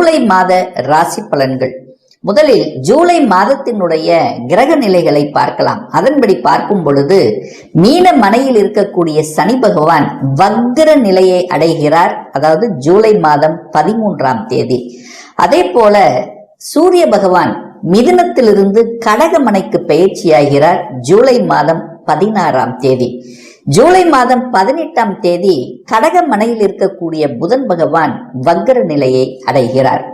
ஜூலை மாத ராசி பலன்கள். முதலில் ஜூலை மாதத்தினுடைய கிரக நிலைகளை பார்க்கலாம். அதன்படி பார்க்கும் பொழுது மீன மனையில் இருக்கக்கூடிய சனி பகவான் வக்ர நிலையை அடைகிறார். அதாவது ஜூலை மாதம் 13ஆம் தேதி. அதே போல சூரிய பகவான் மிதுனத்திலிருந்து கடகமனைக்கு பயிற்சியாகிறார் ஜூலை மாதம் 16ஆம் தேதி. ஜூலை மாதம் 18ஆம் தேதி கடகமனையில் இருக்கக்கூடிய புதன் பகவான் வக்ர நிலையை அடைகிறார்.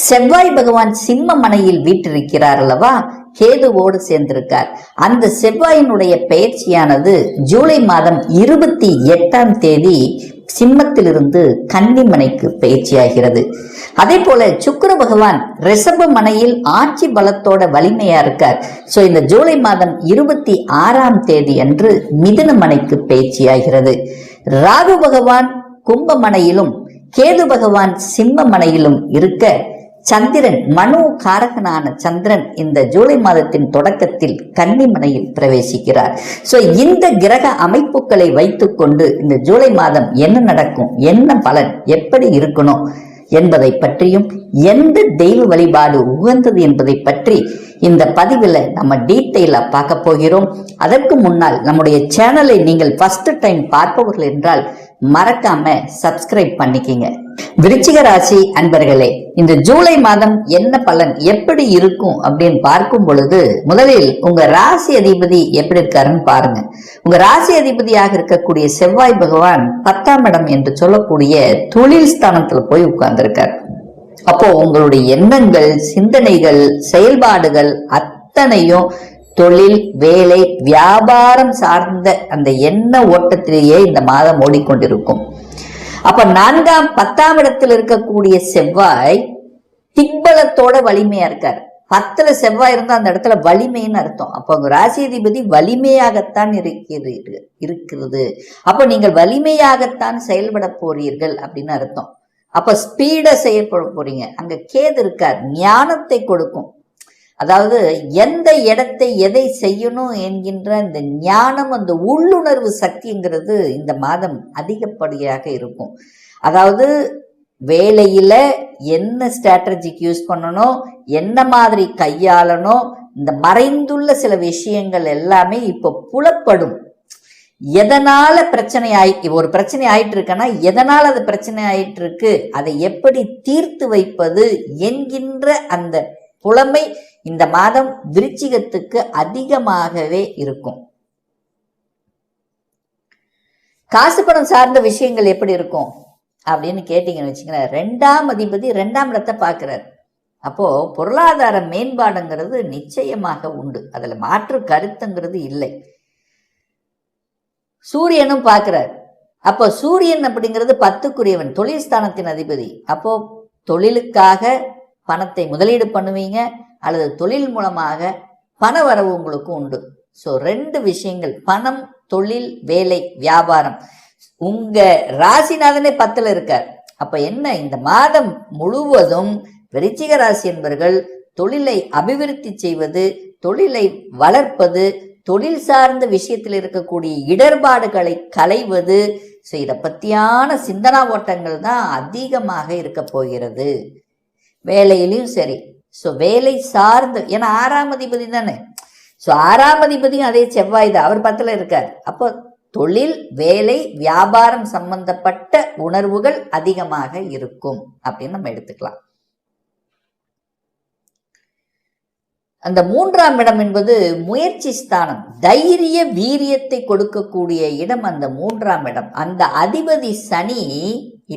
செவ்வாய் பகவான் சிம்ம மனையில் வீற்றிருக்கிறார் அல்லவா, கேதுவோடு சேர்ந்திருக்கார். அந்த செவ்வாயினுடைய பெயர்ச்சியானது ஜூலை மாதம் 28ஆம் தேதி சிம்மத்திலிருந்து கன்னிமனைக்கு பயிற்சியாகிறது. அதே போல சுக்கிர பகவான் ரிஷப மனையில் ஆட்சி பலத்தோட வலிமையா இருக்கார். சோ இந்த ஜூலை மாதம் 26ஆம் தேதி அன்று மிதுன மனைக்கு பயிற்சியாகிறது. ராகு பகவான் கும்பமனையிலும் கேது பகவான் சிம்ம மனையிலும் இருக்க, சந்திரன் மனு காரகனான சந்திரன் இந்த ஜூலை மாதத்தின் தொடக்கத்தில் கன்னிமனையில் பிரவேசிக்கிறார். சோ இந்த கிரக அமைப்புகளை வைத்துக்கொண்டு இந்த ஜூலை மாதம் என்ன நடக்கும், என்ன பலன், எப்படி இருக்கணும் என்பதை பற்றியும் எந்த தெய்வ வழிபாடு உகந்தது என்பதை பற்றி இந்த பதிவில் நம்ம டீட்டெயிலா பார்க்க போகிறோம். அதற்கு முன்னால் நம்முடைய சேனலை நீங்கள் ஃபர்ஸ்ட் டைம் பார்ப்பவர்கள் என்றால் மறக்காம சப்ஸ்கிரைப் பண்ணிக்கிங்க. விருச்சிக ராசி அன்பர்களே, இந்த ஜூலை மாதம் என்ன பலன் எப்படி இருக்கும் அப்படின்னு பார்க்கும் பொழுது முதலில் உங்க ராசி அதிபதி எப்படி இருக்காருன்னு பாருங்க. உங்க ராசி அதிபதியாக இருக்கக்கூடிய செவ்வாய் பகவான் 10ஆம் இடம் என்று சொல்லக்கூடிய தொழில் ஸ்தானத்துல போய் உட்கார்ந்திருக்கார். அப்போ உங்களுடைய எண்ணங்கள், சிந்தனைகள், செயல்பாடுகள் அத்தனையும் தொழில், வேலை, வியாபாரம் சார்ந்த அந்த எண்ண ஓட்டத்திலேயே இந்த மாதம் ஓடிக்கொண்டிருக்கும். அப்ப 4ஆம் 10ஆம் இடத்தில் இருக்கக்கூடிய செவ்வாய் திக்பலத்தோட வலிமையா இருக்காரு. 10ல செவ்வாய் இருந்தா அந்த இடத்துல வலிமைன்னு அர்த்தம். அப்ப உங்க ராசியதிபதி வலிமையாகத்தான் இருக்கிறது. அப்ப நீங்கள் வலிமையாகத்தான் செயல்பட போறீர்கள் அப்படின்னு அர்த்தம். அப்ப ஸ்பீடா செயல்பட போறீங்க. அங்க கேது இருக்கார், ஞானத்தை கொடுக்கும். அதாவது எந்த இடத்தை எதை செய்யணும் என்கின்ற அந்த ஞானம், அந்த உள்ளுணர்வு சக்திங்கிறது இந்த மாதம் அதிகப்படியாக இருக்கும். அதாவது வேலையில என்ன ஸ்ட்ராட்டஜிக்கு யூஸ் பண்ணணும், என்ன மாதிரி கையாளணும், இந்த மறைந்துள்ள சில விஷயங்கள் எல்லாமே இப்போ புலப்படும். எதனால ஒரு பிரச்சனை ஆயிட்டு இருக்குன்னா எதனால அது பிரச்சனை ஆயிட்டு இருக்கு, அதை எப்படி தீர்த்து வைப்பது என்கின்ற அந்த புலமை இந்த மாதம் விருச்சிகத்துக்கு அதிகமாகவே இருக்கும். காசு பணம் சார்ந்த விஷயங்கள் எப்படி இருக்கும் அப்படின்னு கேட்டீங்கன்னு வச்சுங்களேன், 2ஆம் அதிபதி 2ஆம் இடத்தை பார்க்கிறார். அப்போ பொருளாதார மேம்பாடுங்கிறது நிச்சயமாக உண்டு, அதுல மாற்று கருத்துங்கிறது இல்லை. சூரியனும் பார்க்கிறார். அப்போ சூரியன் அப்படிங்கிறது 10க்குரியவன், தொழில் ஸ்தானத்தின் அதிபதி. அப்போ தொழிலுக்காக பணத்தை முதலீடு பண்ணுவீங்க அல்லது தொழில் மூலமாக பண வரவு உங்களுக்கு உண்டு. ஸோ 2 விஷயங்கள், பணம், தொழில், வேலை, வியாபாரம். உங்க ராசிநாதனே 10ல இருக்கார். அப்ப என்ன, இந்த மாதம் முழுவதும் விருச்சிக ராசி என்பவர்கள் தொழிலை அபிவிருத்தி செய்வது, தொழிலை வளர்ப்பது, தொழில் சார்ந்த விஷயத்தில் இருக்கக்கூடிய இடர்பாடுகளை களைவது, ஸோ இதை பற்றியான சிந்தனா ஓட்டங்கள் தான் அதிகமாக இருக்க போகிறது. வேலையிலையும் சரி, ஸோ வேலை சார்ந்து, ஏன்னா 6ஆம் அதிபதி தானே, ஸோ 6ஆம் அதிபதியும் அதே செவ்வாய் தான், அவர் 10ல இருக்கார். அப்போ தொழில், வேலை, வியாபாரம் சம்பந்தப்பட்ட உணர்வுகள் அதிகமாக இருக்கும் அப்படின்னு நம்ம எடுத்துக்கலாம். அந்த 3ஆம் இடம் என்பது முயற்சி ஸ்தானம், தைரிய வீரியத்தை கொடுக்கக்கூடிய இடம் அந்த 3ஆம் இடம். அந்த அதிபதி சனி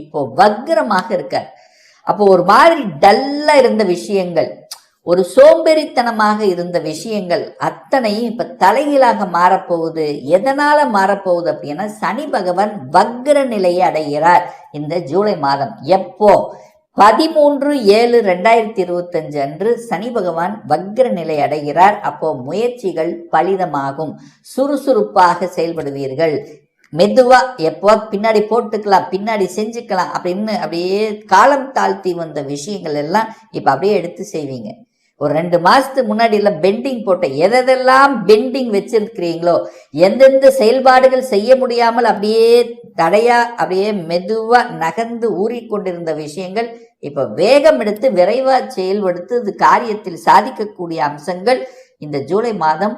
இப்போ வக்ரமாக இருக்கார். அப்போ ஒரு மாதிரி டல்லா இருந்த விஷயங்கள், ஒரு சோம்பேறித்தனமாக இருந்த விஷயங்கள் அத்தனையும் இப்ப தலைகீழாக மாறப்போகுது. எதனால மாறப்போகுது அப்படின்னா, சனி பகவான் வக்ர நிலையை அடைகிறார் இந்த ஜூலை மாதம். எப்போ 13/7/2025 அன்று சனி பகவான் வக்ர நிலை அடைகிறார். அப்போ முயற்சிகள் பலிதமாகும், சுறுசுறுப்பாக செயல்படுவீர்கள். மெதுவா எப்போ பின்னாடி போட்டுக்கலாம், பின்னாடி செஞ்சுக்கலாம் அப்படின்னு அப்படியே காலம் தாழ்த்தி வந்த விஷயங்கள் எல்லாம் இப்ப அப்படியே எடுத்து செய்வீங்க. ஒரு 2 மாசத்துக்கு முன்னாடி எல்லாம் பெண்டிங் போட்ட எதெல்லாம் பெண்டிங் வச்சிருக்கிறீங்களோ, எந்தெந்த செயல்பாடுகள் செய்ய முடியாமல் அப்படியே தடையா அப்படியே மெதுவா நகர்ந்து ஊறிக்கொண்டிருந்த விஷயங்கள் இப்ப வேகம் எடுத்து விரைவா செயல்படுத்து இது காரியத்தில் சாதிக்கக்கூடிய அம்சங்கள் இந்த ஜூலை மாதம்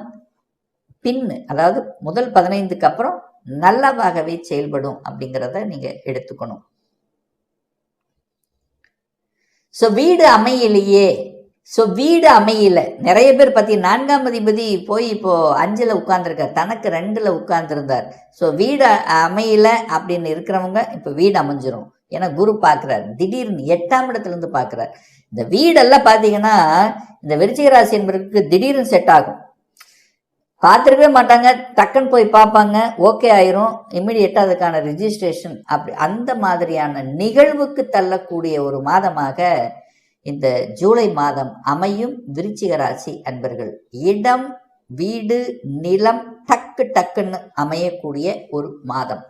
அதாவது முதல் 15க்கு அப்புறம் நல்லவாகவே செயல்படும் அப்படிங்கிறத நீங்க எடுத்துக்கணும். வீடு அமையலையே, வீடு அமையல. நிறைய பேர் பத்தி 4ஆம் அதிபதி போய் இப்போ 5ல் உட்கார்ந்துருக்கார், தனக்கு 2ல் உட்கார்ந்துருந்தார். வீடு அமையல அப்படின்னு இருக்கிறவங்க இப்ப வீடு அமைஞ்சிரும். ஏன்னா குரு பார்க்கிறார், திடீர்னு 8ஆம் இடத்துல இருந்து பார்க்கிறார். இந்த வீடெல்லாம் பாத்தீங்கன்னா இந்த விருச்சிக ராசி என்பவருக்கு திடீர்னு செட் ஆகும். பார்த்துருக்கவே மாட்டாங்க, டக்குன்னு போய் பார்ப்பாங்க, ஓகே ஆயிரும், இம்மிடியேட்டா அதுக்கான ரிஜிஸ்ட்ரேஷன், அப்படி அந்த மாதிரியான நிகழ்வுக்கு தள்ளக்கூடிய ஒரு மாதமாக இந்த ஜூலை மாதம் அமையும். விருச்சிக ராசி அன்பர்கள், இடம் வீடு நிலம் டக்குன்னு அமையக்கூடிய ஒரு மாதம்.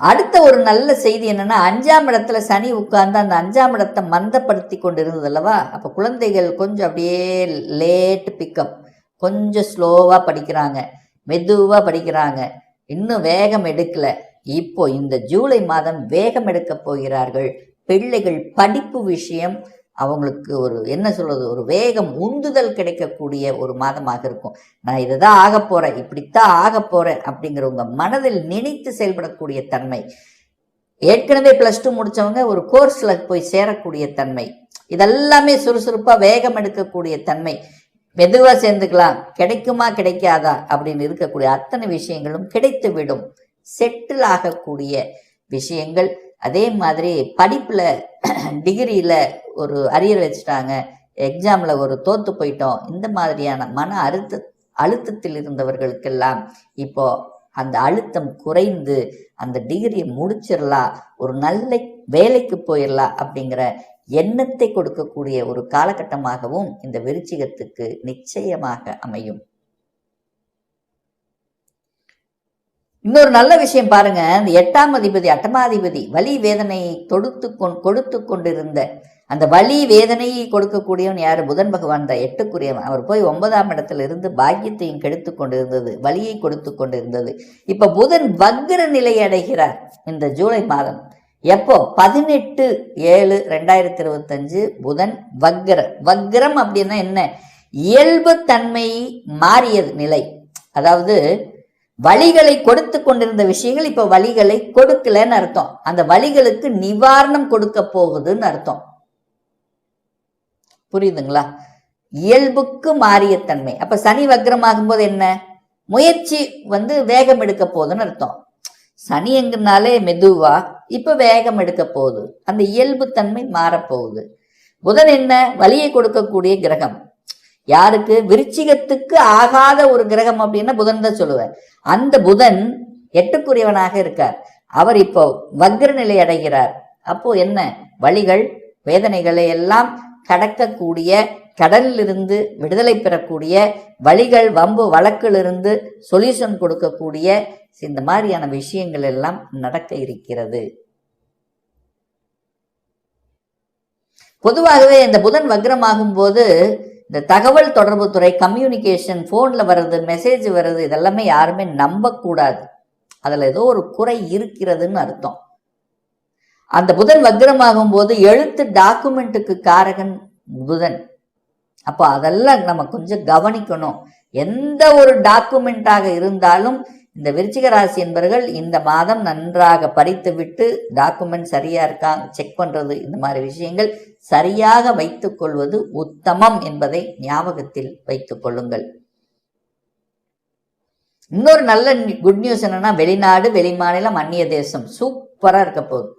அடுத்த ஒரு நல்ல செய்தி என்னன்னா, 5ஆம் இடத்துல சனி உட்கார்ந்து அந்த 5ஆம் இடத்தை மந்தப்படுத்தி கொண்டு இருந்தது அல்லவா. அப்ப குழந்தைகள் கொஞ்சம் அப்படியே லேட் பிக்கப், கொஞ்சம் ஸ்லோவா படிக்கிறாங்க, மெதுவா படிக்கிறாங்க, இன்னும் வேகம் எடுக்கல. இப்போ இந்த ஜூலை மாதம் வேகம் எடுக்க போகிறார்கள். பிள்ளைகள் படிப்பு விஷயம் அவங்களுக்கு ஒரு என்ன சொல்றது, ஒரு வேகம் உந்துதல் கிடைக்கக்கூடிய ஒரு மாதமாக இருக்கும். நான் இதுதான் ஆக போறேன், இப்படித்தான் ஆக போறேன் அப்படிங்கிற உங்க மனதில் நினைத்து செயல்படக்கூடிய தன்மை. ஏற்கனவே +2 முடிச்சவங்க ஒரு கோர்ஸ்ல போய் சேரக்கூடிய தன்மை, இதெல்லாமே சுறுசுறுப்பா வேகம் எடுக்கக்கூடிய தன்மை. மெதுவா சேர்ந்துக்கலாம், கிடைக்குமா கிடைக்காதா அப்படின்னு இருக்கக்கூடிய அத்தனை விஷயங்களும் கிடைத்து விடும். செட்டில் ஆகக்கூடிய விஷயங்கள். அதே மாதிரி படிப்புல டிகிரியில ஒரு அரியர் வச்சுட்டாங்க, எக்ஸாம்ல ஒரு தோத்து போயிட்டோம், இந்த மாதிரியான மன அழுத்தத்தில் இருந்தவர்களுக்கெல்லாம் இப்போ அந்த அழுத்தம் குறைந்து அந்த டிகிரியை முடிச்சிடலாம், ஒரு நல்ல வேலைக்கு போயிடலாம் அப்படிங்கிற எண்ணத்தை கொடுக்கக்கூடிய ஒரு காலகட்டமாகவும் இந்த விருச்சிகத்துக்கு நிச்சயமாக அமையும். இன்னொரு நல்ல விஷயம் பாருங்க, இந்த 8ஆம் அதிபதி அட்டமாதிபதி வலி வேதனை கொடுத்து கொண்டிருந்த அந்த வலி வேதனையை கொடுக்கக்கூடியவன் யாரு? புதன் பகவான் தான், 8க்குரியவன். அவர் போய் 9ஆம் இடத்துல இருந்து பாக்கியத்தையும் கெடுத்து கொண்டிருந்தது, வலியை கொடுத்து கொண்டிருந்தது. இப்ப புதன் வக்ர நிலை அடைகிறார் இந்த ஜூலை மாதம். எப்போ? 18/7/2025 புதன் வக்ரம் அப்படின்னா என்ன? இயல்பு தன்மை மாறியது நிலை. அதாவது வலிகளை கொடுத்து கொண்டிருந்த விஷயங்கள் இப்ப வலிகளை கொடுக்கலன்னு அர்த்தம். அந்த வலிகளுக்கு நிவாரணம் கொடுக்க போகுதுன்னு அர்த்தம். புரியுதுங்களா? இயல்புக்கு மாறிய தன்மை. அப்ப சனி வக்ரமாகும் போது என்ன? முயற்சி வேகம் எடுக்க போகுதுன்னு அர்த்தம். சனி எங்கனாலே மெதுவா, இப்ப வேகம் எடுக்க போகுது, அந்த இயல்பு தன்மை மாறப்போகுது. புதன் என்ன? வலியை கொடுக்கக்கூடிய கிரகம். யாருக்கு? விருச்சிகத்துக்கு ஆகாத ஒரு கிரகம் அப்படின்னா புதன் தான் சொல்லுவேன். அந்த புதன் 8க்குரியவனாக இருக்கார். அவர் இப்போ வக்ர நிலை அடைகிறார். அப்போ என்ன? வலிகள் வேதனைகளை எல்லாம் கடக்கக்கூடிய, கடலிலிருந்து விடுதலை பெறக்கூடிய, வலிகள் வம்பு வழக்கிலிருந்து சொல்யூஷன் கொடுக்கக்கூடிய இந்த மாதிரியான விஷயங்கள் எல்லாம் நடக்க இருக்கிறது. பொதுவாகவே இந்த புதன் வக்ரமாகும் போது இந்த தகவல் தொடர்பு துறை, கம்யூனிகேஷன், போன்ல வர்றது, மெசேஜ் வர்றது, இதெல்லாமே யாருமே நம்பக்கூடாது. அதுல ஏதோ ஒரு குறை இருக்கிறதுன்னு அர்த்தம். அந்த புதன் வக்ரமாகும் போது எழுத்து டாக்குமெண்ட்டுக்கு காரகன் புதன். அப்போ அதெல்லாம் நம்ம கொஞ்சம் கவனிக்கணும். எந்த ஒரு டாக்குமெண்டாக இருந்தாலும் இந்த விருச்சிக ராசி என்பவர்கள் இந்த மாதம் நன்றாக படித்து விட்டு டாக்குமெண்ட் சரியா இருக்காங்க செக் பண்றது, இந்த மாதிரி விஷயங்கள் சரியாக வைத்துக் கொள்வது உத்தமம் என்பதை ஞாபகத்தில் வைத்துக் கொள்ளுங்கள். இன்னொரு நல்ல குட் நியூஸ் என்னன்னா, வெளிநாடு, வெளிமாநிலம், அந்நிய தேசம் சூப்பரா இருக்க போகுது.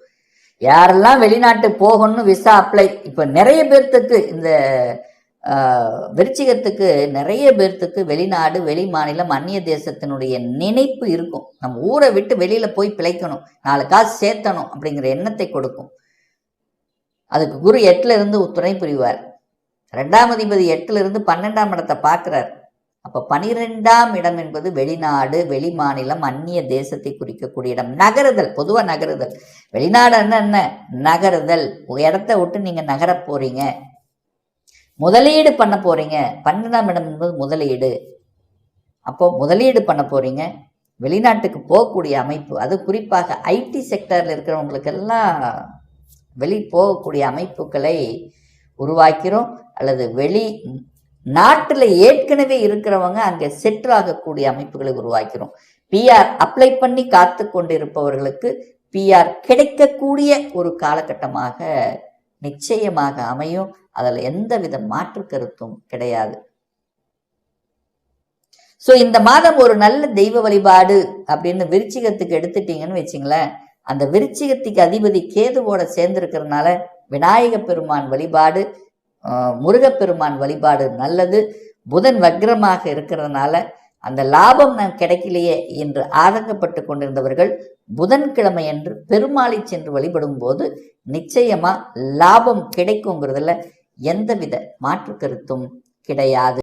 யாரெல்லாம் வெளிநாட்டு போகணும்னு விசா அப்ளை, இப்ப நிறைய பேர்த்துக்கு இந்த விருச்சிகத்துக்கு நிறைய பேர்த்துக்கு வெளிநாடு, வெளி மாநிலம், அந்நிய தேசத்தினுடைய நினைப்பு இருக்கும். நம்ம ஊரை விட்டு வெளியில போய் பிழைக்கணும், 4 காசு சேர்த்தணும் அப்படிங்கிற எண்ணத்தை கொடுக்கும். அதுக்கு குரு 8ல இருந்து துணை புரிவார். 2ஆம் அதிபதி 8ல இருந்து 12ஆம் இடத்தை பார்க்கிறார். அப்ப 12ஆம் இடம் என்பது வெளிநாடு, வெளி மாநிலம், அந்நிய தேசத்தை குறிக்கக்கூடிய இடம். நகருதல், பொதுவா நகருதல். வெளிநாடு என்ன? நகருதல். இடத்த விட்டு நீங்க நகர போறீங்க, முதலீடு பண்ண போறீங்க. 12ஆம் இடம் என்பது முதலீடு. அப்போ முதலீடு பண்ண போறீங்க, வெளிநாட்டுக்கு போகக்கூடிய அமைப்பு, அது குறிப்பாக ஐடி செக்டரில் இருக்கிறவங்களுக்கெல்லாம் வெளி போகக்கூடிய அமைப்புகளை உருவாக்கிறோம். அல்லது வெளி நாட்டில் ஏற்கனவே இருக்கிறவங்க அங்கே செட்டில் ஆகக்கூடிய அமைப்புகளை உருவாக்கிறோம். பிஆர் அப்ளை பண்ணி காத்து கொண்டிருப்பவர்களுக்கு பிஆர் கிடைக்கக்கூடிய ஒரு காலகட்டமாக நிச்சயமாக அமையும். அதில் எந்தவித மாற்று கருத்தும் கிடையாது. ஸோ இந்த மாதம் ஒரு நல்ல தெய்வ வழிபாடு அப்படின்னு விருச்சிகத்துக்கு எடுத்துட்டீங்கன்னு வச்சுங்களேன், அந்த விருச்சிகத்துக்கு அதிபதி கேதுவோட சேர்ந்திருக்கிறதுனால விநாயக பெருமான் வழிபாடு, முருகப்பெருமான் வழிபாடு நல்லது. புதன் வக்ரமாக இருக்கிறதுனால அந்த லாபம் நான் கிடைக்கலையே என்று ஆதங்கப்பட்டு கொண்டிருந்தவர்கள் புதன்கிழமை என்று பெருமாளை சென்று வழிபடும் போது நிச்சயமா லாபம் கிடைக்குங்கிறதுல எந்தவித மாற்று கருத்தும் கிடையாது.